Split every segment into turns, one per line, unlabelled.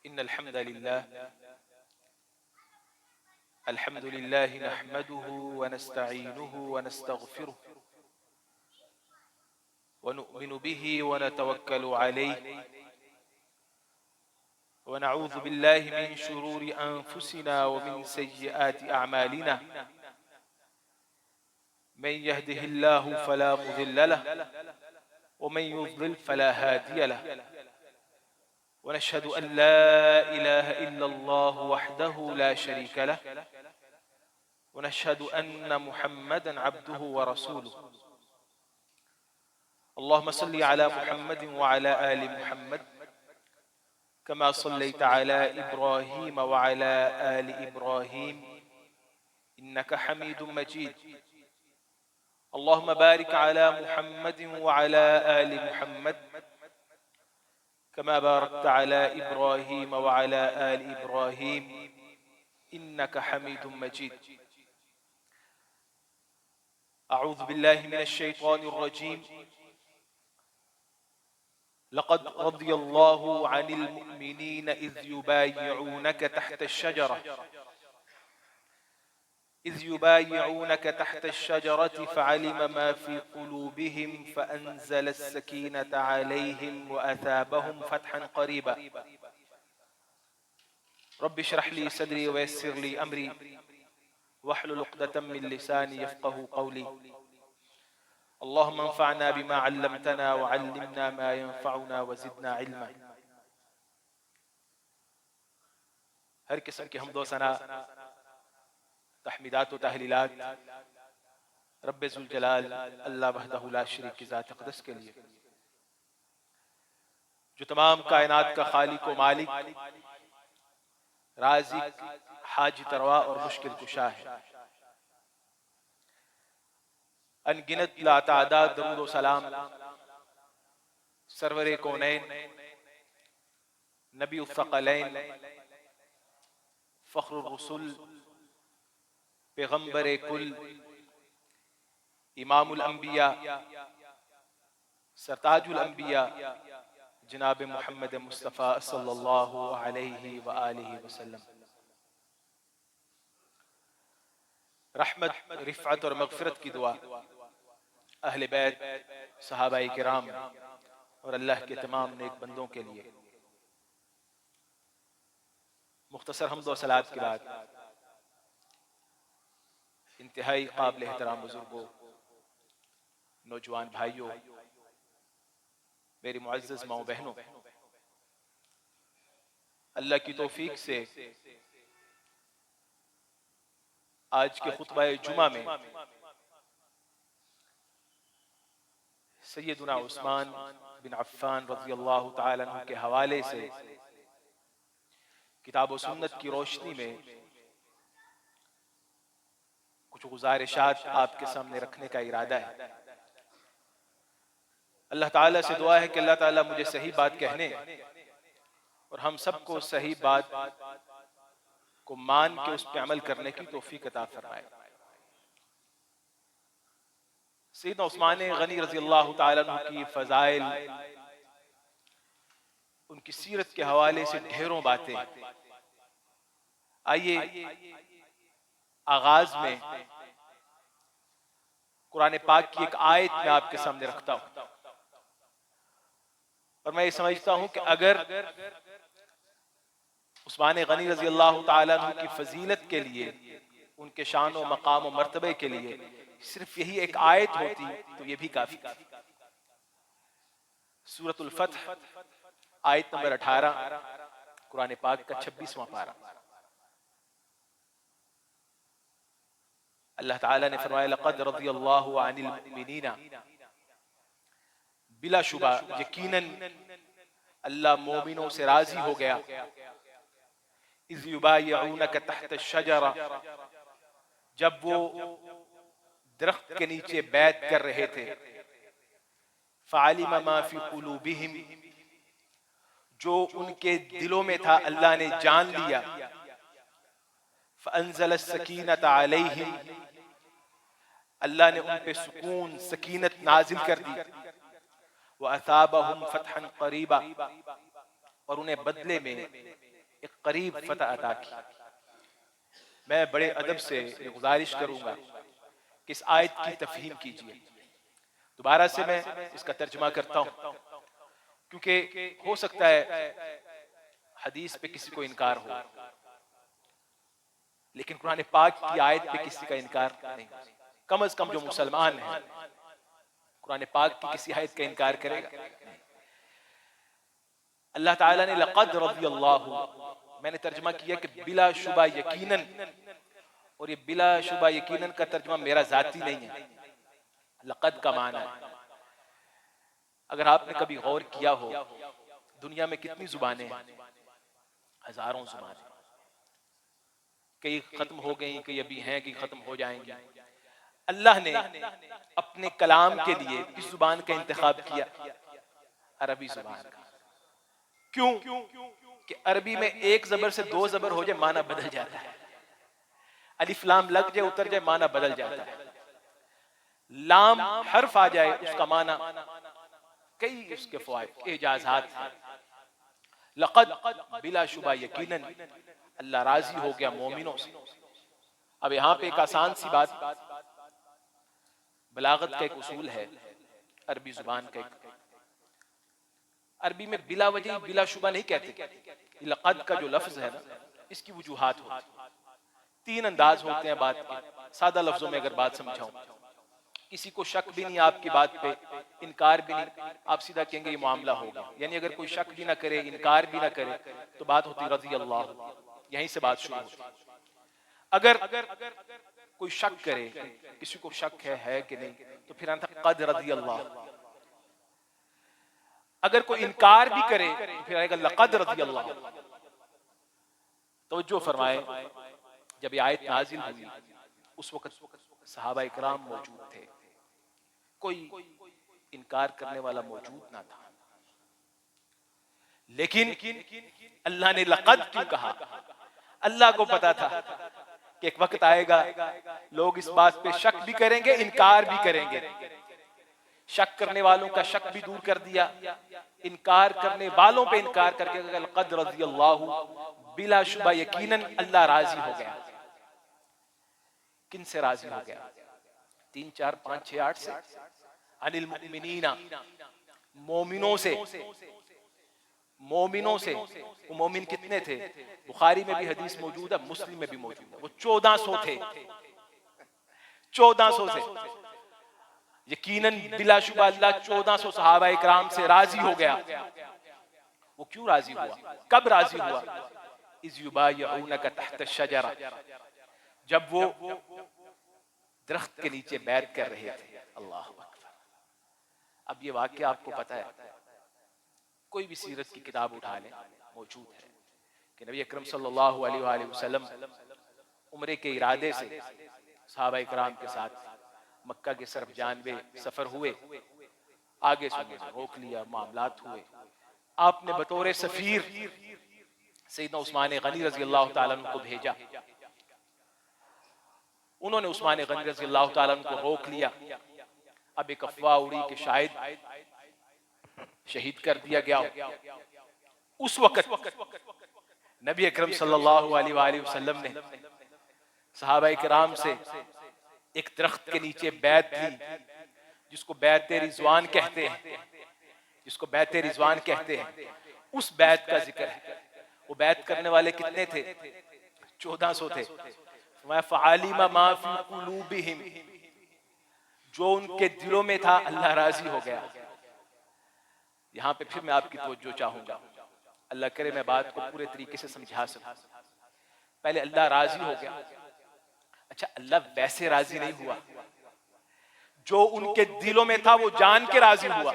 इन्नल हम्दुलिल्लाह नहमदुहु व नस्तईनुहु व नस्तगफिरुहु व नुअमिनु बिही व नतवक्कलु अलैहि व नऊज़ु बिल्लाहि मिन शुरूरि अनफुसिना व मिन सय्यिआति अअमालिना मन यहदिहिल्लाहु फला मुज़िल्ल लहु व मन युज़लिल फला हादिय लहु व नशहदु अन ला इलाहा इल्लल्लाहु वहदहु ला शरीक लहु व नशहदु अन्न मुहम्मदन अब्दुहु व रसूलुहु। अल्लाहुम्मा सल्लि अला मुहम्मद व अला आलि मुहम्मद कमा सल्लैता अला इब्राहीम व अला आलि इब्राहीम इन्नका हमीदुम मजीद। अल्लाहुम्मा बारिक अला मुहम्मद व अला आलि मुहम्मद कमा बारकता अला इब्राहीम व अला आलि इब्राहीम इन्नका हमीदुम मजीद। अऊज़ु बिल्लाहि मिनश शैतानिर रजीम। लक़द रदियल्लाहु अनिल मुअमिनीन इज़ युबायिऊनका तहत अश-शजरति फ़अलिम मा फ़ी क़ुलूबिहिम फ़अंज़ल अस्सकीनता अलैहिम व असाबहुम फ़तहन क़रीबा। रब्बि इश्रह ली सदरी व यस्सिर ली अमरी वहलुल उक़दतम मिन लिसानी यफ़क़हू क़ौली। अल्लाहुम्मा अंफ़अना बिमा अल्लमतना व अल्लिमना मा यंफ़अुना व ज़िदना इल्मा। हर किस्म की हम्द व सना, तहमीदात व तहलीलात रब्बे ज़ुल जलाल अल्लाह वहदहु ला शरीक की ज़ात अक़दस के लिए, जो तमाम कायनात का खालिक व मालिक, राज़िक, हाजित रवा और मुश्किल कुशा है। अनगिनत लातादाद दरूद व सलाम सरवरे कौनैन, नबी उस-सक़लैन, फ़ख्रुर रुसुल, पैगम्बरे कुल, इमामुल अंबिया, सरताजुल अंबिया जनाब मुहम्मद मुस्तफ़ा सल्लल्लाहु अलैहि व आलिहि वसल्लम, रहमत, रिफ़अत और मग़फ़िरत की दुआ अहले बैत, सहाबाए किराम और अल्लाह के तमाम नेक बंदों के लिए। मुख्तसर हम्द व सलात के बाद इंतहाई काबिल एहतराम बुजुर्गों, नौजवान भाइयों, मेरी मुअज़्ज़ज़ माओ बहनों, अल्लाह की तौफीक से आज के खुतबा जुमा में सैयदना उस्मान बिन अफ़्फ़ान रज़ियल्लाहु ताला अन्हु के हवाले से किताब व सुन्नत की रोशनी में कुछ गुज़ारिशात आपके सामने रखने का इरादा है। अल्लाह ताला से दुआ है कि अल्लाह ताला मुझे सही बात कहने और हम सबको सही बात को मान के उस पर अमल करने की तौफीक अता फरमाए। सैयदना उस्मान गनी रज़ियल्लाहु ताला अन्हु की फ़ज़ाइल, उनकी सीरत के हवाले से ढेरों बातें। आइए आगाज में कुरान पाक की एक आयत मैं आपके सामने रखता हूं और मैं ये समझता हूं कि अगर उस्मान गनी रज़ियल्लाहु ताला अन्हु की फजीलत के लिए, उनके शान व मकाम व मर्तबे के लिए सिर्फ यही एक आयत होती तो ये भी काफी। सूरतुल फत्ह आयत नंबर 18 कुरान पाक का 26वां पारा। अल्लाह ताला ने फरमाया लक़द रज़ियल्लाहु अनिल मुअमिनीना, बिला शुबा यकीनन अल्लाह मोमिनों से राजी हो गया। इज़ युबायिऊनका तहत अश-शजरा, जब वो दरख्त के नीचे बैत कर रहे थे। फ़अलिम मा फ़ी क़ुलूबिहिम, जो उनके दिलों में था अल्लाह ने जान लिया। फ़अंज़ल अस्सकीनता अलैहिम, अल्लाह ने उन पे सुकून सकीनत नाजिल कर दी। व असाबहुम फ़तहन क़रीबा, और उन्हें बदले में करीब फतह अता की। मैं बड़े अदब से गुजारिश करूंगा कि इस आयत की तफहीम कीजिए। दोबारा से मैं इसका तर्जुमा करता हूं, क्योंकि हो सकता है हदीस पे किसी को इनकार हो, लेकिन कुरान पाक की आयत पे किसी का इनकार नहीं। कम से कम जो मुसलमान है कुरान पाक की किसी आयत का इनकार करेगा? अल्लाह ताला ने लक़द रज़ियल्लाहु, मैंने तर्जुमा किया कि बिला शुबा यकीनन, और ये बिला शुबा यकीनन का तर्जुमा मेरा जाती नहीं है। लक़द का माना है, अगर आपने कभी गौर किया हो, दुनिया में कितनी जुबानें हैं? हजारों जुबानें, कई खत्म हो गई, कई अभी हैं, कई खत्म हो जाएंगी। अल्लाह ने अपने कलाम के लिए किस जुबान का इंतखाब किया? अरबी जुबान का। क्यों? कि अरबी में एक जबर से दो जबर हो जाए माना बदल जाता है, अलिफ लाम लग जाए उतर जाए माना बदल जाता है, लाम हर्फ आ जाए उसका माना, कई उसके फवाइद एजाजात हैं। लक़द बिला शुबा यकीनन अल्लाह राजी हो गया मोमिनों से। अब यहां पे एक आसान सी बात, बलागत का एक उसूल है अरबी जुबान का, अरबी में बिला वजह बिला शुबा नहीं कहते। लक़द का जो लफ्ज है ना, इसकी वजूहात होती, तीन अंदाज होते हैं बात के। सादा लफ्जों में अगर बात समझाऊं, किसी को शक भी नहीं आपकी बात पे, इनकार भी नहीं, आप सीधा कहेंगे ये मामला होगा। यानी अगर कोई शक भी ना करे, इनकार भी ना करे, तो बात होती रज़ी अल्लाह, यहीं से बात शुरू होती। अगर कोई शक करे, किसी को शक है कि नहीं, तो फिर आता क़द रज़ी अल्लाह। अगर कोई इनकार भी करे तो फिर आएगा लक़द रज़ी अल्लाह। तवज्जो फरमाए, जब ये आयत नाजिल हुई उस वक्त सहाबा इकराम मौजूद थे, कोई इनकार करने वाला मौजूद ना था, लेकिन अल्लाह ने लक़द क्यों कहा? अल्लाह को पता था कि एक वक्त आएगा लोग इस बात पे शक भी करेंगे, इनकार भी करेंगे। शक करने वालों का शक भी दूर कर दिया, इनकार करने वालों पे इनकार करके लक़द रज़ियल्लाहु बिला शुबा यकीनन अल्लाह राजी हो गया। किन से राजी हो गया? 3 4 5 6 8 से, अनिल मुमिनीना, मोमिनों से। मोमिनों से, वो मोमिन कितने थे? बुखारी में भी हदीस मौजूद है, मुस्लिम में भी मौजूद है, वो 1400 थे। 1400 से यकीनन बिलाशुबा अल्लाह 1400 सहाबा इकराम से राजी हो गया। वो क्यों राजी हुआ? कब राजी हुआ? इज़ युबायऊनका तहत शजरा, जब वो दरख्त के नीचे बैत कर रहे थे। अल्लाह अकबर। अब ये वाकया आपको पता है, कोई भी सीरत की किताब उठा लें, मौजूद है कि नबी अकरम सल्लल्लाहु अलैहि वसल्लम उम्रे के इरादे से सहाबा इकराम के साथ मक्का के तरफ जानबे सफर हुए। आगे से रोक लिया, मामलात हुए। आपने बतौर सफीर सैयदना उस्मान गनी रज़ी अल्लाह ताला अन्हु को भेजा। उन्होंने उस्मान गनी रज़ी अल्लाह ताला अन्हु को रोक लिया। अब एक अफवाह उड़ी कि शायद शहीद कर दिया गया। उस वक्त नबी अकरम सल्लल्लाहु अलैहि वसल्लम ने सहाबा इकराम से एक दरख्त के नीचे बैत ली, जिसको बैत रिजवान कहते हैं, जिसको बैत रिजवान कहते हैं। उस बैत का जिक्र है। वो बैत करने वाले कितने थे? 1400 थे। फ़अलिमा मा फ़ी क़ुलूबिहिम, जो उनके दिलों में था अल्लाह राजी हो गया। यहां पे फिर मैं आपकी तवज्जो चाहूंगा, अल्लाह करे मैं बात को पूरे तरीके से समझा सकूं। पहले अल्लाह राजी हो गया। अच्छा, अल्लाह वैसे राजी नहीं हुआ, जो उनके दिलों में था वो जान के राजी हुआ।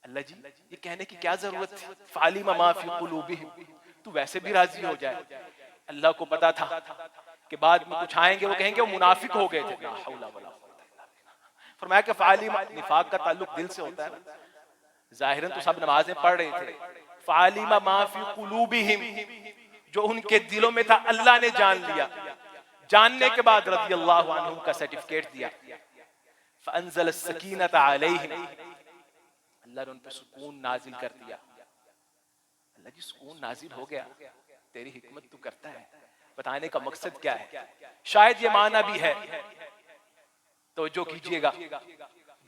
अल्लाह जी, ये कहने की क्या जरूरत थी? फ़अलिमा मा फ़ी क़ुलूबिहिम, तू वैसे भी राजी हो जाए। अल्लाह को पता था कि बाद में कुछ आएंगे, वो कहेंगे वो मुनाफिक हो गए थे। ला हौला वला कुव्वता इल्ला बिल्लाह। फरमाया कि फ़अलिमा, निफाक का ताल्लुक दिल से होता है ना। जाहिरन तो सब नमाजें पढ़ रहे थे। फ़अलिमा मा फ़ी क़ुलूबिहिम, जो उनके दिलों में था अल्लाह ने जान लिया। जानने के बाद रज़ी अल्लाहु अन्हुम का सर्टिफिकेट दिया। फ़अंज़ल अस्सकीनत अलैहिम, अल्लाह ने उन पर सुकून नाजिल कर दिया। अल्लाह जी सुकून नाजिल हो गया, तेरी हिकमत तू करता है, बताने का मकसद क्या है? शायद ये माना भी है, तो जो कीजिएगा,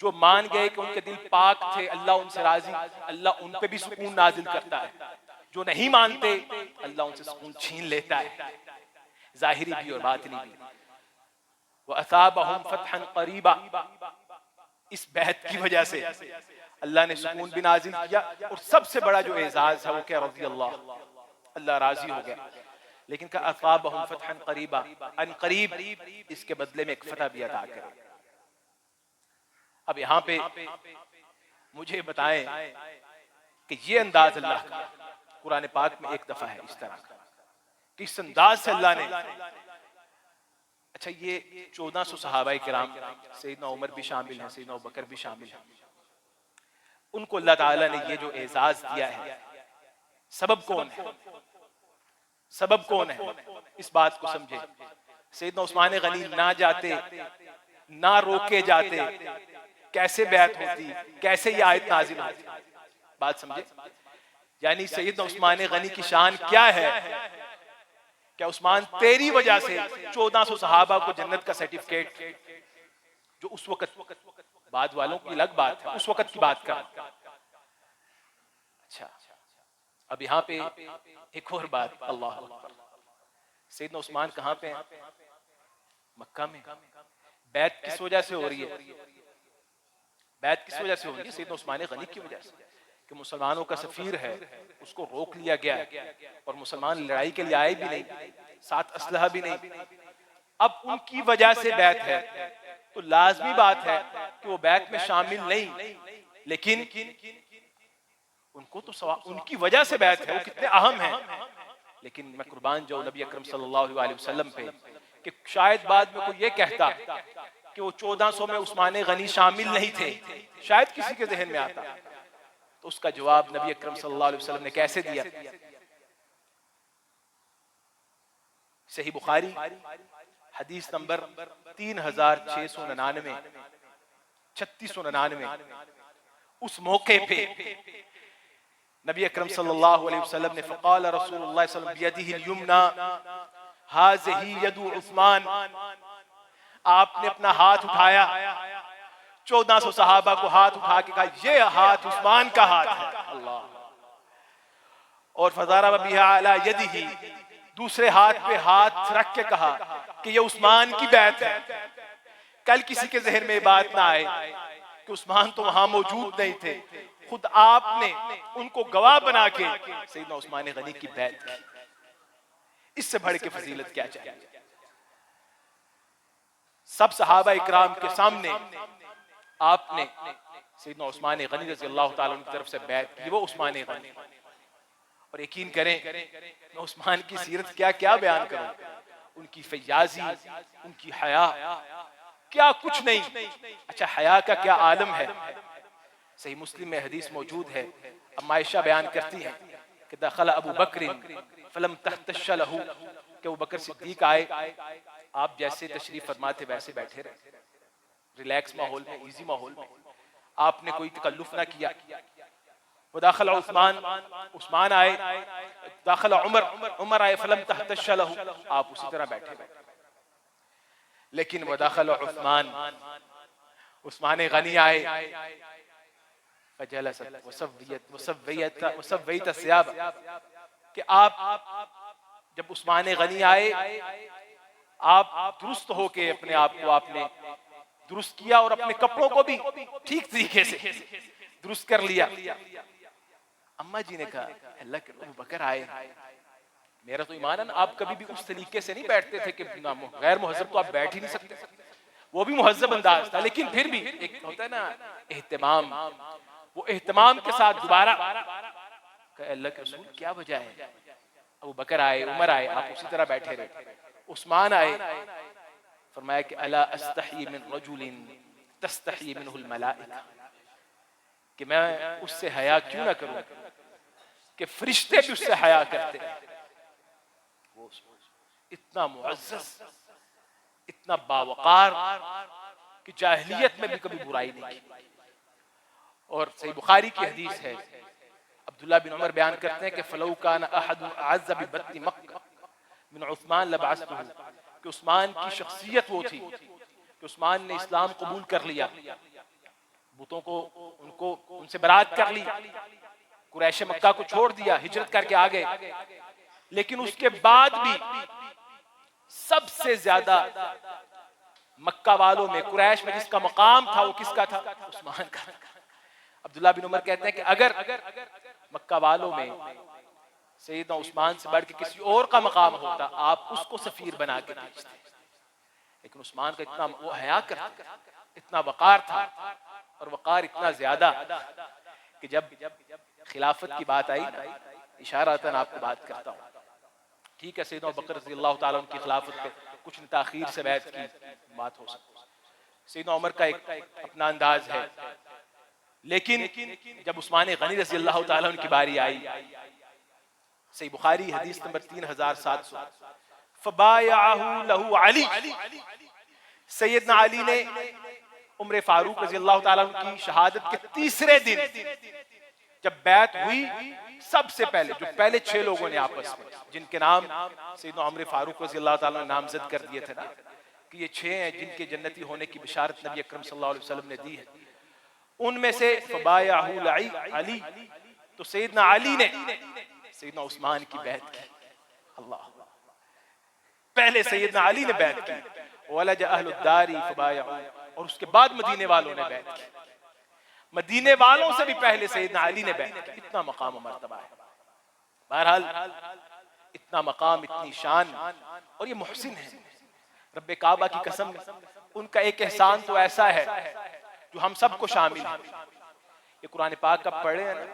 जो मान गए कि उनके दिल पाक थे, अल्लाह उनसे राजी, अल्लाह उन पे भी सुकून नाजिल करता है। जो नहीं मानते, अल्लाह उनसे सुकून छीन लेता है, जाहिरी भी और बातिनी भी। वअसाबहुम फतहन करीबा, इस बैत की वजह से अल्लाह ने सुकून भी नाजिल किया, और सबसे बड़ा जो एजाज है वो क्या, रज़ी अल्लाह, अल्लाह राजी हो गया। लेकिन का असाबहुम फतहन करीबा, अन करीब, इसके बदले में एक फतह भी अता करे। अब यहाँ पे मुझे बताएं कि ये अंदाज अल्लाह का कुरान पाक में एक दफा है इस तरह का, कि इस अंदाज से अल्लाह ने, अच्छा ये 1400 सहाबाए किराम, सैयदना उमर भी शामिल हैं, सैयदना अबू बकर भी शामिल हैं, उनको अल्लाह ताला ने ये जो एजाज दिया है, सबब कौन है? सबब कौन है? इस बात को समझे। सैयदना उस्मान गनी ना जाते, ना रोके जाते, कैसे बैत होती, कैसे ये आयत नाजिल होती? बात समझे। यानी सैयदना उस्मान गनी की शान क्या है? क्या उस्मान तेरी वजह से 1400 सहाबा को जन्नत का सर्टिफिकेट, जो उस वक्त, बाद वालों की अलग बात है, उस वक्त की बात का। अच्छा, अब यहाँ पे एक और बात, अल्लाह अकबर, सैयदना उस्मान कहाँ पे हैं? मक्का में। बैत किस वजह से हो रही है? बैत किस वजह से हो रही है? सैयदना उस्मान गनी की वजह से, कि मुसलमानों का सफीर है, उसको रोक लिया गया, और मुसलमान लड़ाई के लिए आए भी नहीं, साथ असलहा भी नहीं। अब उनकी वजह से बैत है, तो लाजमी बात है कि वो बैत में शामिल नहीं, लेकिन उनको तो उनकी वजह से बैत है, वो कितने अहम हैं। लेकिन मैं कुर्बान जाऊं नबी अकरम सल्लल्लाहु अलैहि वसल्लम पे, कि शायद बाद में कोई ये कहता कि वो 1400 में उस्मान गनी शामिल नहीं थे, शायद किसी के जहन में आता, तो उसका जवाब नबी अकरम सल्लल्लाहु अलैहि वसल्लम ने कैसे दिया? सही बुखारी हदीस नंबर 3699, 3699, उस मौके पे नबी अकरम सल्लल्लाहु अलैहि वसल्लम ने फ़क़ाल रसूलुल्लाह सल्लल्लाहु अलैहि वसल्लम बियदिहिल युमना हाज़िही यदु उस्मान, आपने अपना हाथ उठाया, 1400 सहाबा को हाथ उठा के कहा ये हाथ उस्मान का हाथ है, अल्लाह। और फज़ारा बिहा अला यदिही, दूसरे हाथ पे हाथ रख के कहा कि ये उस्मान की बैत है। कल किसी के जहन में बात ना आए कि उस्मान तो वहां मौजूद नहीं थे, खुद आपने उनको गवाह बना के सैयदना उस्मान गनी की बैत की। इससे बढ़ के फजीलत क्या चाहिए? सब सहाबा इकराम के सामने आपने सैयदना उस्मान गनी रज़ी अल्लाह ताला अन्हु की तरफ से बैत की, वो उस्मान गनी। और यकीन करें, मैं उस्मान की सीरत क्या क्या बयान करूं, उनकी फैयाजी, उनकी हया, क्या कुछ नहीं। अच्छा, हया का क्या आलम है। सही मुस्लिम में हदीस मौजूद है, अम्मा आयशा बयान करती हैं कि दखल अबू बकर फलम तख्तश लहू, कि अबू बकर सिद्दीक आए, आप जैसे तशरीफ फरमा थे वैसे बैठे रहे, रिलैक्स माहौल में, इजी माहौल में, आपने कोई तकल्लुफ ना किया। दाखिल उस्मान, उस्मान आए, दाखिल उमर, उमर आए, फलम तख्तश लहू, आप उसी तरह बैठे। लेकिन वदाखिल उस्मान, उस्मान गनी आए, कि आप जब उस्मान गनी आए, आप दुरुस्त होके अपने आप को आपने दुरुस्त किया और अपने कपड़ों को भी ठीक तरीके से दुरुस्त कर लिया। अम्मा जी ने कहा अल्लाह के अबू बकर आए, मेरा तो ईमान है ना, आप कभी भी उस तरीके से नहीं बैठते थे कि गैर मुहज्जब तो आप बैठ ही नहीं सकते, वो भी मुहज्जब अंदाज था, लेकिन फिर भी एक होता है ना एहतमाम, वो एहतमाम के साथ दोबारा अल्लाह के रसूल क्या वजह है? अबू बकर आए, उमर आए, आप उसी तरह बैठे रहे। उस्मान आए, फरमाया कि अला अस्तही मिन रजुलिन तस्तही मिनहुल मलाइका, कि मैं उससे हया क्यों ना करूं कि फरिश्ते भी उससे हया करते। वो इतना मुअज़्ज़ज़, इतना बावकार कि जाहिलियत में भी कभी बुराई नहीं की। और सही बुखारी की हदीस है, अब्दुल्ला बिन उमर बयान करते हैं कि फलौ कान अहदुन अअज़्ज़ बिबत्नि मक्का मिन उस्मान लबअस्तहु, कि उस्मान की शख्सियत वो थी कि उस्मान ने इस्लाम कबूल कर लिया, बुतों को उनको उनसे बरात कर ली, कुरैश मक्का को छोड़ दिया, हिजरत करके आ गए, लेकिन उसके बाद भी सबसे ज्यादा मक्का वालों में, कुरैश में जिसका मकाम था वो किसका था? उस्मान का। अब्दुल्ला बिन उमर कहते हैं कि अगर मक्का वालों में सैयदना उस्मान से बढ़ के किसी और का मकाम होता, आप उसको सफीर बना के भेजते, लेकिन उस्मान का इतना वो हया करता, इतना वकार था, और वकार इतना ज्यादा कि जब खिलाफत की बात आई ना, इशारातन आपको बात करता हूँ, ठीक है, सैयदना अबू बकर रज़ियल्लाहु ताला उनकी खिलाफत पे कुछ ने ताखीर से बैत की, बात हो सकती है, सैयदना उमर का एक अपना अंदाज है, लेकिन जब उस्मान गनी रज़ियल्लाहु ताला उनकी बारी आई, सही बुखारी हदीस नंबर 3700, फबायअहु लहु अली, सैयदना अली ने उम्र फारूक रज़ियल्लाहु ताला की शहादत के तीसरे दिन जब बैत हुई, सबसे पहले जो पहले 6 लोगों ने आपस में, जिनके नाम सैयदना उमर फारूक रज़ियल्लाहु ताला ने नामजद कर दिए थे ना, कि ये 6 हैं जिनके जन्नती होने की बिशारत नबी अकरम सल्लल्लाहु अलैहि वसल्लम ने दी है, उनमें से फबायअहु अली, तो सैयदना अली ने सैयदना उस्मान की बैत की। अल्लाह, पहले सैयदना अली ने बैत की, वलज अहलुद्दारी फबायअहु, और उसके बाद मदीने वालों ने बैत की, मदीने वालों से भी पहले सैयदना अली ने बैत की। इतना मकाम मर्तबा है। बहरहाल इतना मकाम, इतनी शान, और ये मुहसिन है, रब्बे काबा की कसम, उनका एक एहसान तो ऐसा है जो हम सबको शामिल है। ये कुरान पाक का पढ़े हैं ना,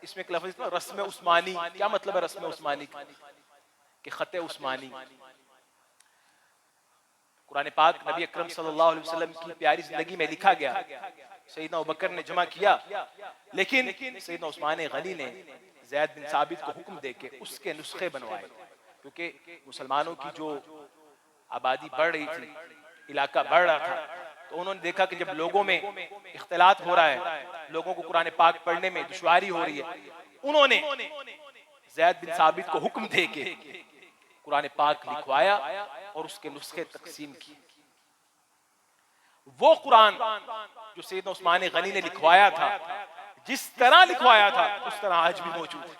इसमें एक लफ्ज़ रस्म उस्मानी, क्या मतलब है रस्म उस्मानी कि खत उस्मानी? कुरान पाक नबी अकरम सल्लल्लाहु अलैहि वसल्लम की प्यारी जिंदगी में लिखा गया, सैयदना अबू बकर ने जमा किया, लेकिन सैयदना उस्मान गनी ने ज़ैद बिन साबित को हुक्म देके उसके नुस्खे बनवाए, क्योंकि मुसलमानों की जो आबादी बढ़ रही थी, इलाका बढ़ रहा था, तो उन्होंने देखा कि जब लोगों में इख्तिलात हो रहा है, लोगों को कुरान पाक पढ़ने में दुश्वारी हो रही है, उन्होंने ज़ैद बिन साबित को हुक्म देके कुरान पाक लिखवाया और उसके नुस्खे तकसीम किए। वो कुरान जो सैयदना उस्मान गनी ने लिखवाया था, जिस तरह लिखवाया था उस तरह आज भी मौजूद है।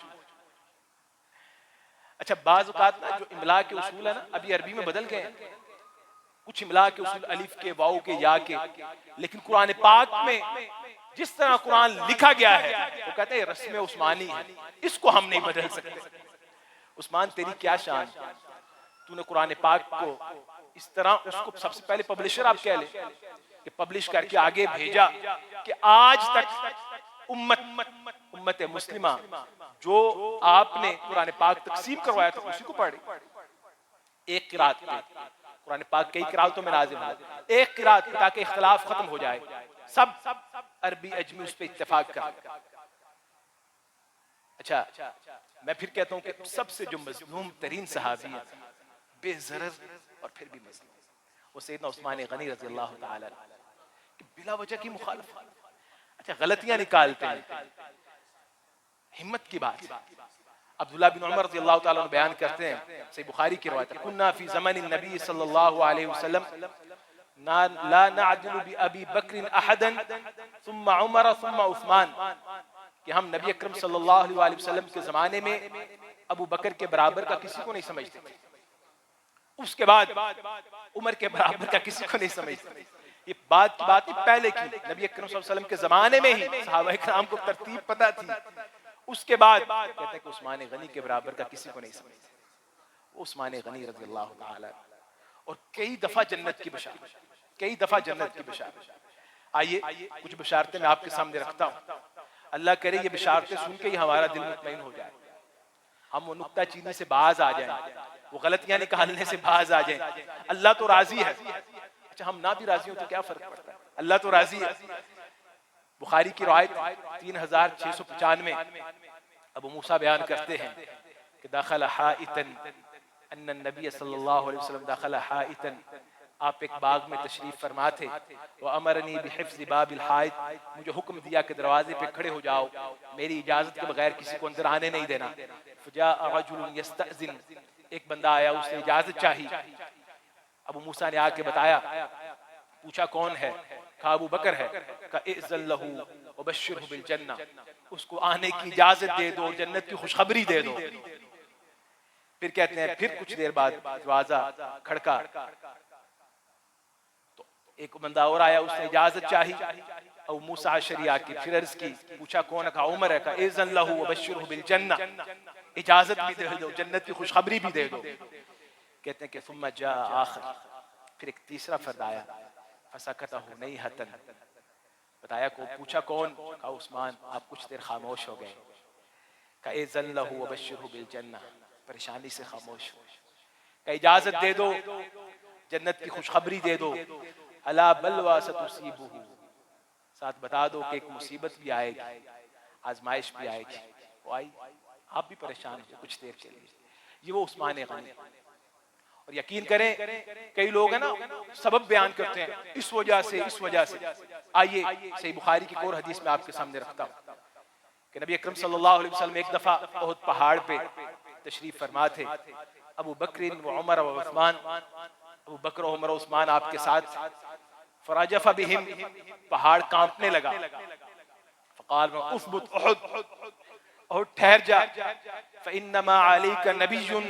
अच्छा, बाज़ औक़ात ना जो इमला के उसूल है ना, अभी अरबी में बदल गए हैं, कुछ इमला के उसूल अलिफ के, वाव के, या के, लेकिन कुरान पाक में जिस तरह कुरान लिखा गया है वो कहते हैं रस्म उस्मानी है, इसको हम नहीं बदल सकते। उस्मान तेरी क्या शान, तूने कुरान पाक को इस तरह, उसको सबसे पहले पब्लिशर आप कह ले कि पब्लिश करके आगे भेजा कि आज तक उम्मत मुस्लिमा जो आपने कुरान पाक तकसीम करवाया था उसी को पढ़े। एक किरात पे कुरान पाक कई किरातों में नाज़िल हुआ, एक किरात पे ताकि इख्तिलाफ खत्म हो जाए, सब अरबी अजमी उस पे इत्तेफाक कर। अच्छा, मैं फिर कहता हूँ कि सबसे जो मज़लूम तरीन सहाबी है, बेज़रर और फिर भी मज़लूम, वो सैयदना उस्मान गनी रज़ियल्लाहु ताला कि बिला वजह की मुखालफत। अच्छा, गलतियां निकालते हैं, हिम्मत की बात। अब्दुल्ला बिन उमर रज़ियल्लाहु ताला बयान करते हैं, सही बुखारी की रिवायत है, कुन्ना फी ज़मानिन नबी सल्लल्लाहु अलैहि वसल्लम ला नअदिलु बि अबी बकर अहदन सुम्मा उमर सुम्मा उस्मान, कि हम नबी अकरम सल्लल्लाहु अलैहि वसल्लम के ज़माने में अबू बकर के बराबर का किसी को नहीं समझते थे, उसके बाद उमर के बराबर का किसी को नहीं समझते। ये बात पहले की, नबी अकरम सल्लल्लाहु अलैहि वसल्लम के ज़माने में ही सहाबा इकराम को तरतीब पता थी, उसके बाद कहते हैं कि उस्मान गनी के बराबर का किसी को नहीं समझते। वो उस्मान गनी रज़ियल्लाहु ताला, और कई दफ़ा जन्नत की बशारत, कई दफ़ा जन्नत की बशारत। आइए कुछ बशारतें मैं आपके सामने रखता हूँ, अल्लाह करे ये बशारतें सुन के ही हमारा दिल मुतमईन हो जाए, हम वो नुक्ता चीनी से बाज आ जाए, वो गलतियां निकालने से बाज आ जाए। अल्लाह तो राजी है, अच्छा हम ना भी राजी हो तो क्या फर्क पड़ता है, अल्लाह तो राजी है। बुखारी की रिवायत 3695, अबू मूसा बयान करते हैं कि दाखल हाइतन, अन्ना नबी सल्लल्लाहु अलैहि वसल्लम दाखल हाइतन आप एक बाग में तशरीफ फरमा थे, व अमरनी बिहिफ्ज़ बाबिल हाइद, मुझे हुक्म दिया कि दरवाजे पे खड़े हो जाओ, मेरी इजाजत के बगैर किसी को अंदर आने नहीं देना। फजाअ रजुलुन यस्तअज़िन, एक बंदा आया, उसने इजाजत चाही। अबू मूसा ने आके बताया, पूछा कौन है? कहा अबू बकर है। कहा इज़्ज़न लहू व बश्शिरहु बिल जन्नह, उसको आने की इजाजत दे दो और जन्नत की खुशखबरी दे दो। फिर कहते हैं फिर कुछ देर बाद दरवाजा खड़का, तो एक बंदा और आया, उसने इजाजत चाही। अबू मूसा अशरी आके फिर अर्ज की, पूछा कौन है? कहा उमर है। कहा इज़्ज़न लहू व बश्शिरहु बिल जन्नह, इजाजत भी दे दो, जन्नत की खुशखबरी भी दे दो। कहते हैं कि सुम्मा जा आखिर, फिर एक तीसरा फर्द आया, फसकतहु नैहतन, बताया को, पूछा कौन? कहा उस्मान। आप कुछ देर खामोश हो गए। कहा इज़्ज़न लहू व बश्शिरहु बिल जन्नह, परेशानी से खामोश हो। कहा इजाजत दे दो, जन्नत की खुशखबरी दे दो। अला बलवा सतुसीबुहु, साथ बता दो कि एक मुसीबत भी आएगी, आजमाइश भी आएगी। वो आई, आप भी परेशान हो कुछ देर के लिए। ये वो उस्मान गनी। और यकीन करें, कई लोग हैं ना सबब बयान करते हैं, इस वजह से इस वजह से। आइए सही बुखारी की एक और हदीस में आपके सामने रखता हूं कि नबी अकरम सल्लल्लाहु अलैहि वसल्लम एक दफा उहद पहाड़ पे तशरीफ फरमा थे। अबू बकर व उमर व उस्मान, अबू बकर उमर और उस्मान आपके साथ। फराजफा बिहिम, पहाड़ कांपने लगा। फकाल उस्बुत उहद, और ठहर जा, फइन्नमा अलैका नबियुन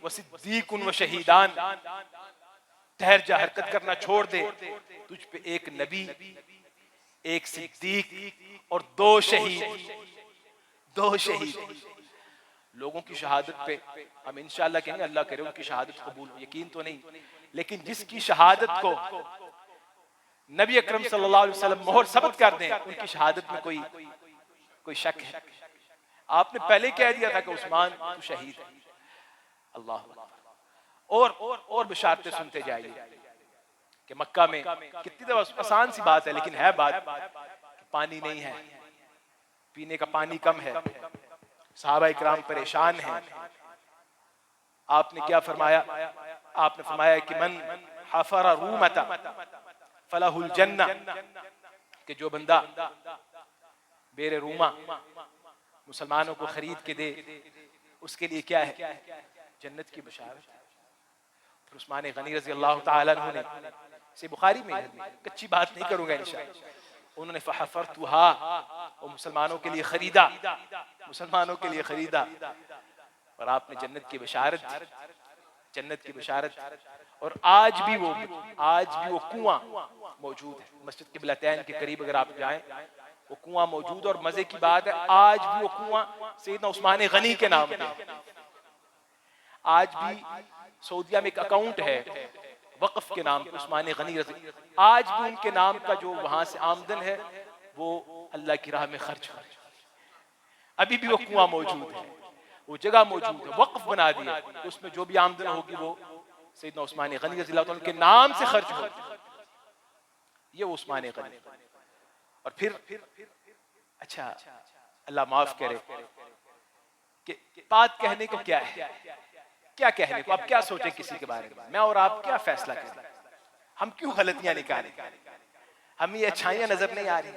व सिद्दीकुन व शहीदान, ठहर जा, हरकत करना छोड़ दे, तुझ पे एक नबी, एक सिद्दीक और दो शहीद, दो शहीद। लोगों की शहादत पे हम इंशाअल्लाह कहेंगे अल्लाह करे उनकी शहादत कबूल हो, यकीन तो नहीं, लेकिन जिसकी शहादत को नबी अकरम सल्लल्लाहु अलैहि वसल्लम मोहर सबत कर दें, उनकी शहादत में कोई शक है? आपने पहले कह दिया था कि उस्मान तू शहीद है। अल्लाह, और बिशारतें सुनते जाइए कि मक्का में कितनी दफा, आसान सी बात है लेकिन है बात, पानी नहीं है, पीने का पानी कम है, सहाबा इकराम परेशान हैं। आपने क्या फरमाया? आपने फरमाया कि मन हफरा रूमता फलहुल जन्नह, कि जो बंदा बेरे रूमा मुसलमानों को खरीद के दे, उसके लिए क्या है? जन्नत की बशारत। फिर उस्मान गनी रज़ी अल्लाह ताला अन्हु ने, से बुखारी में, कच्ची बात नहीं करूंगा इंशाअल्लाह, उन्होंने फहफरतुहा, वो मुसलमानों के लिए खरीदा, मुसलमानों के लिए खरीदा। और आपने जन्नत की बशारत, जन्नत की बशारत। और आज भी वो कुआं मौजूद है मस्जिद क़िबलतैन के करीब, अगर आप जाएं वो कुआं मौजूद। और मजे की बात है, आज भी वो कुआं सैयदना उस्मान गनी के नाम पे, आज भी सऊदिया में एक अकाउंट है वक्फ के नाम पे, उस्मान गनी रज़ी, आज भी उनके नाम का जो वहां से आमदन है वो अल्लाह की राह में खर्च हो, अभी भी वो कुआं मौजूद है, वो जगह मौजूद है, वक्फ बना दिया, उसमें जो भी आमदन होगी वो सैयदना उस्मान गनी रज़ी अल्लाह के नाम से खर्च हो। ये वो उस्मान गनी। और फिर अच्छा, अल्लाह माफ करे कि बात कहने को क्या है, क्या कहने को, आप क्या सोचे किसी के बारे में, मैं और आप क्या फैसला करें, हम क्यों गलतियां निकालें, हमें ये अच्छाइयां नजर नहीं आ रही।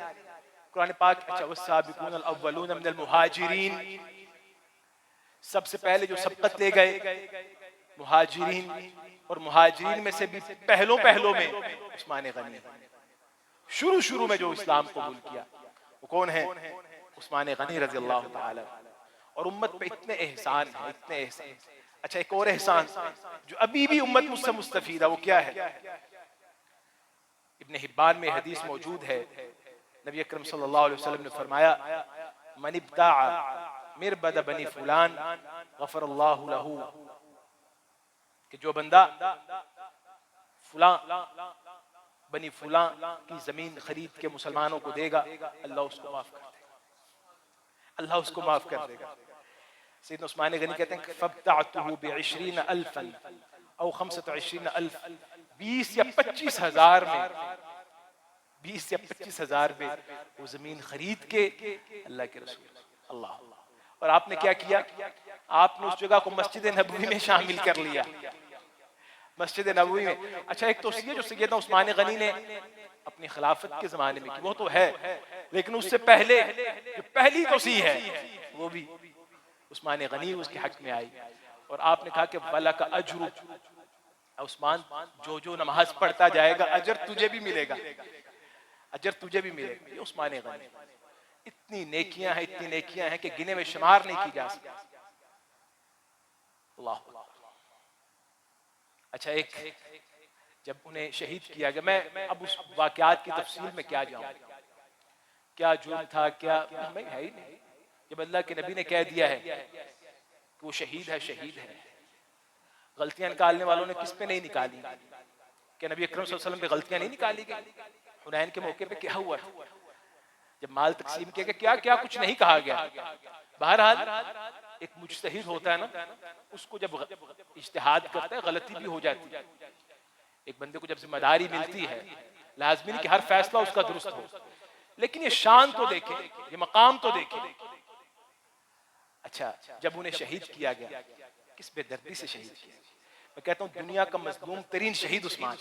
कुरान पाक, अच्छा वस्साबिकूनल अव्वलून मिनल मुहाजिरीन, सबसे पहले जो सबकत ले गए मुहाजिरीन, और मुहाजिरीन में से भी पहलों में उस्मान गनी, शुरू में जो इस्लाम कबूल किया वो कौन है? उस्मान गनी रज़ी अल्लाह ताला। और उम्मत पे इतने एहसान है, इतने एहसान। अच्छा, एक और एहसान जो अभी भी उम्मत मुझसे मुस्तफीद है, वो क्या है? इब्न हिब्बान में हदीस मौजूद है, नबी अकरम सल्लल्लाहु अलैहि वसल्लम ने फरमाया, मन इब्ताअ मिरबद बनी फुलान गफरल्लाहु लहू, कि जो बंदा फुला बनी फुला की जमीन खरीद के मुसलमानों को देगा, अल्लाह उसको माफ कर देगा, अल्लाह उसको माफ कर देगा। सैयदना उस्मान गनी कहते हैं फब्तअतुहु बिइश्रीन अल्फन औ 25,000, 20 या 25 हजार में, 20 या 25 हजार में वो जमीन खरीद के अल्लाह के रसूल, अल्लाह। और आपने क्या किया? आपने उस जगह को मस्जिद नबवी में शामिल कर लिया, मस्जिद नबवी में। अच्छा, एक तो ये जो सैयदना उस्मान गनी ने अपनी खिलाफत के जमाने में की, वो तो है, लेकिन उससे पहले जो पहली तोसी है वो भी उस्मान गनी उसके हक में आई। और आपने कहा कि वला का अजरू, उस्मान जो जो नमाज पढ़ता जाएगा अजर तुझे भी मिलेगा, अजर तुझे भी मिलेगा। ये उस्मान गनी, इतनी नेकियां हैं, इतनी नेकियां हैं कि गिने में शुमार नहीं की जा सकती। अल्लाह। अच्छा, एक जब उन्हें शहीद किया गया, मैं अब उस वाकयात की तफसील में क्या जाऊं, क्या जुर्म था, क्या हमें है ही नहीं। जब अल्लाह के नबी ने कह दिया है कि वो शहीद है, शहीद है, गलतियां निकालने वालों ने किस पे नहीं निकाली? क्या नबी अकरम सल्लल्लाहु अलैहि वसल्लम पे गलतियां नहीं निकाली गई? हुनैन के मौके पे क्या हुआ था जब माल तकसीम किया गया, क्या क्या कुछ नहीं कहा गया? बहरहाल एक मुज्तहिद होता है ना, उसको जब इज्तिहाद करता है गलती भी हो जाती है। एक बंदे को जब जिम्मेदारी मिलती है, लाजमी नहीं कि हर फैसला उसका दुरुस्त हो, लेकिन ये शान तो देखे, ये मकाम तो देखे। अच्छा, जब उन्हें शहीद किया गया, किस बेदर्दी से शहीद किया? मैं कहता हूँ दुनिया का मजलूम तरीन शहीद उस्मान।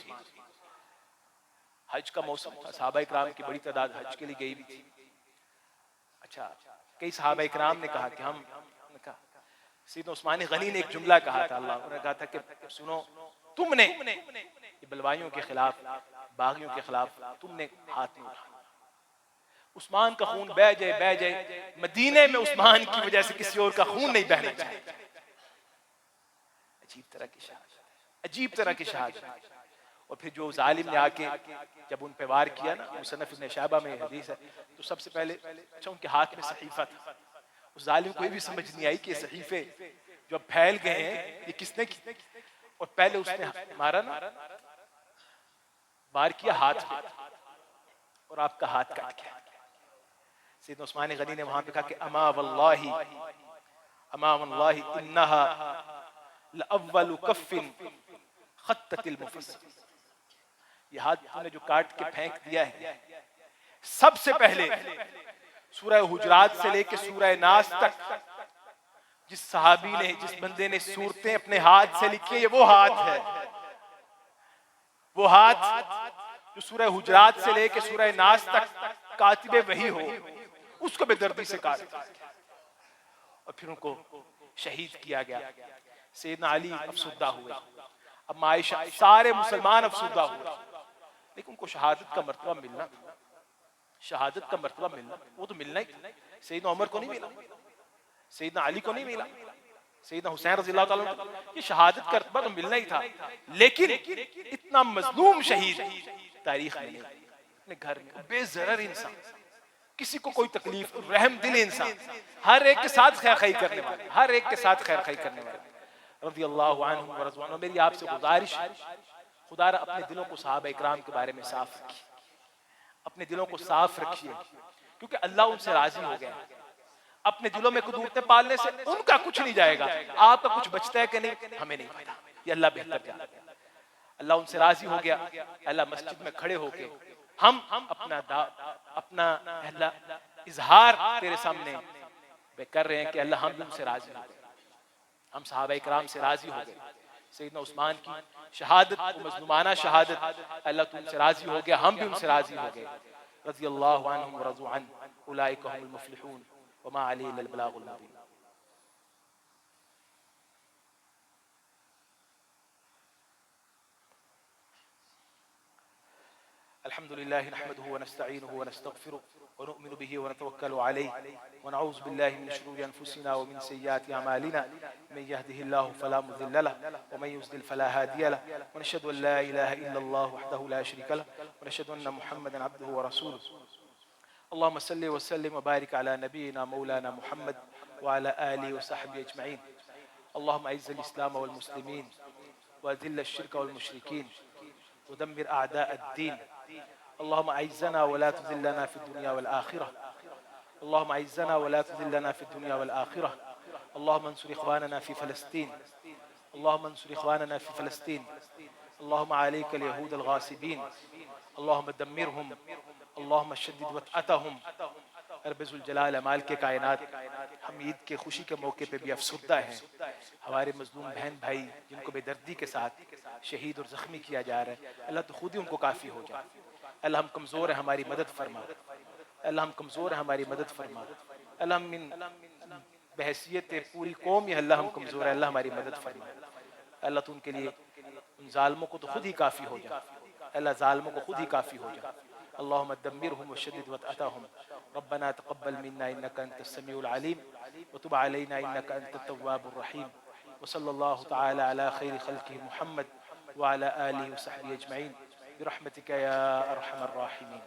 हज का मौसम था, सहाबा इकराम की बड़ी तादाद हज के लिए गई भी थी। अच्छा, कई सहाबा इकराम ने कहा कि हम, सैयदना उस्मान गनी ने एक जुमला कहा था, अल्लाह ने कहा था कि सुनो, तुमने ये बलवाइयों के खिलाफ, बागियों के खिलाफ तुमने हाथ नहीं उठाया। उस्मान का खून बह जाए, मदीने में उस्मान की वजह से किसी और का खून नहीं बहना चाहिए। अजीब तरह की शहादत, अजीब तरह की शहादत। और फिर जो जालिम ने आके जब उन पे वार किया ना, मुसन्नफ इब्न शाबा में हदीस है, तो सबसे पहले अच्छा उनके हाथ में सहीफा था। उस जालिम को ये भी समझ नहीं आई कि सहीफे जो फैल गए हैं ये किसने की? और पहले उसने मारा ना, वार किया हाथ पे और आपका हाथ काट गया। सैयदना उस्मान गनी ने वहां पे कहा कि अमा वल्लाही, अमा वल्लाही इन्नहा लअव्वलु कफ्फिन खत्ततिल मुफस्सिल। ये हाथ तूने जो काट के फेंक दिया है, सबसे पहले सूरह हुजरात से लेके सूरह नास तक जिस सहाबी ने, जिस बंदे ने सूरतें अपने हाथ से लिखी है, ये वो हाथ है, वो हाथ जो सूरह हुजरात से लेके सूरह नास तक कातिबे वही हो, उसको बेदर्दी से काट दिया और फिर उनको शहीद किया गया। सैयदना अली अफसुद्दा हुए, अब आयशा, सारे मुसलमान अफसुद्दा हुए, लेकिन उनको शहादत का मर्तबा मिलना था, शहादत का मर्तबा मिलना, वो तो मिलना ही था। सैयदना उमर को नहीं मिला, सैयदना अली को नहीं मिला, सैयदना हुसैन रज़ियल्लाहु ताला अन्हु, ये शहादत का मर्तबा तो मिलना ही था। लेकिन इतना मजलूम शहीद तारीख में नहीं। अपने घर में बेजरर इंसान, किसी को कोई तकलीफ, रहम दिल इंसान, हर एक के साथ खैर खाई करने वाले, हर एक के साथ खैर खाई करने वाले रज़ियल्लाहु अन्हुम व रज़वान। मेरी आपसे गुजारिश है, खुदा अपने दिलों को सहाबा इकराम के बारे में साफ रखिए, अपने दिलों को साफ रखिए, क्योंकि अल्लाह उनसे राजी हो गया। अपने दिलों में कुदूरतें पालने से उनका कुछ नहीं जाएगा, आपका कुछ बचता है कि नहीं हमें नहीं पता, ये अल्लाह बेहतर जानता है। अल्लाह उनसे राजी हो गया। अल्लाह मस्जिद में खड़े होके हम अपना इजहार तेरे सामने कर रहे हैं कि अल्लाह हम भी उनसे राजी हो गए, हम सहाबा इकराम से राजी हो गए। सैयदना उस्मान की शहादत, मज़लूमाना शहादत, अल्लाह तुमसे राजी हो गया, हम भी उनसे राजी हो गए। रज़ियल्लाहु अन्हुम व रज़ू अन, उलाइका हुमुल मुफ़्लिहून व मा अलैना इल्लल बलागुल मुबीन। अल्हम्दुलिल्लाहि नहमदुहु व नस्तईनुहु व नस्तगफिरुहु व नु'मिनु बिही व नतवक्कलु अलैहि व नऊज़ु बिल्लाहि मिन शुरूरि अनफुसिना व मिन सय्यिआति अमालिना मन यहदिहिल्लाहु फला मुज़िल्ल लहु व मन युज़लिल फला हादिय लहु व नशहदु अन ला इलाहा इल्लल्लाहु वहदहु ला शरीका लहु व नशहदु अन्न मुहम्मदन अब्दुहु व रसूलुहु। अल्लाहुम्मा सल्लि व सल्लिम व बारिक अला नबियिना मौलाना मुहम्मद व अला आलिहि व सहबिहि अजमईन। अल्लाहुम्मा अइज़्ज़िल इस्लाम वल मुस्लिमीन व अज़िल्ल अश-शिर्क वल मुशरिकीन व दम्मिर अअदाअ अद-दीन। अल्लाहुम्मा अइज़्ज़ना व ला तुज़िल्लना फ़िद दुनिया वल आखिरह। अल्लाहुम्मा अइज़्ज़ना व ला तुज़िल्लना फ़िद दुनिया वल आखिरह। अल्लाहुम्मा अंसुर इख़वानना फ़ी फ़लस्तीन, अल्लाहुम्मा अंसुर इख़वानना फ़ी फ़लस्तीन। अल्लाहुम्मा अलैकल यहूदल गासिबीन, अल्लाहुम्मा दम्मिरहुम, अल्लाहुम्मा शद्दिद वतअतहुम। रब्बुल जलाल अमाल के कायनात, हम ईद के खुशी के मौके पे भी अफसुर्दा हैं। हमारे मजलूम बहन भाई जिनको बेदर्दी के साथ शहीद और ज़ख्मी किया जा रहा है, अल्लाह तो खुद ही उनको काफ़ी हो जाए। अल्लाह हम कमज़ोर है, हमारी मदद फरमा। अल्लाह हम कमज़ोर है, हमारी मदद फरमा। अल्लाह हम इन बहैसियत पूरी कौम ही अल्लाह हम कमज़ोर है, अल्लाह हमारी मदद फरमा। अल्लाह तो उनके लिए उन जालिमों को तो खुद ही काफ़ी हो जा। अल्लाह जालिमों को खुद ही काफ़ी हो जा। अल्लाहुम्मा दम्मिरहुम वशद्दिद वतअतहुम रब्बना तक़ब्बल मिन्ना इन्नका अंतस समीउल अलीम व तुब अलैना इन्नका अंतत तव्वाबुर रहीम व सल्लल्लाहु तआला अला खैरि खल्क़िहि मुहम्मद व अला आलिहि व सहबिहि अजमईन बिरहमतिका या अरहमर राहिमीन।